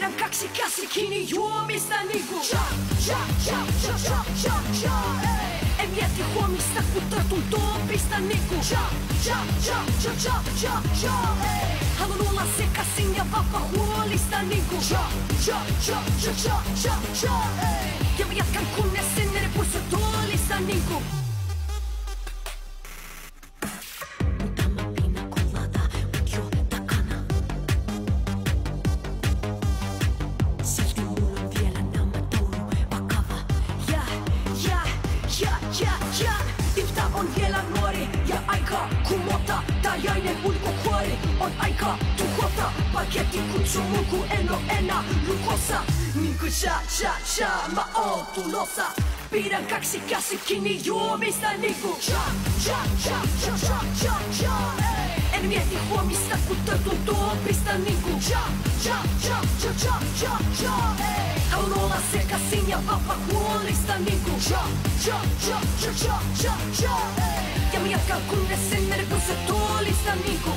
Pidän kaksi käsi kiinni juomista niinku en mieti huomista, kun tartun topista niinku haluan olla sekasin ja vapahuolista niinku ja mä jatkan kunnes sen eri poissa tuolista niinku. Ilta on vielä nuori ja aika kumota tajainen ulkokuori. On aika tuhota paketti kutsuu mun kun en oo enää lukossa. Niinku mä oon tulossa. Pidän kaksi käsi kiinni juomista niinku en mieti huomista kun tartun topista niinku haluan olla sekasin ja vapahuolista niinku ja mä jatkan kunnes sen eri poissa tuolista niinku.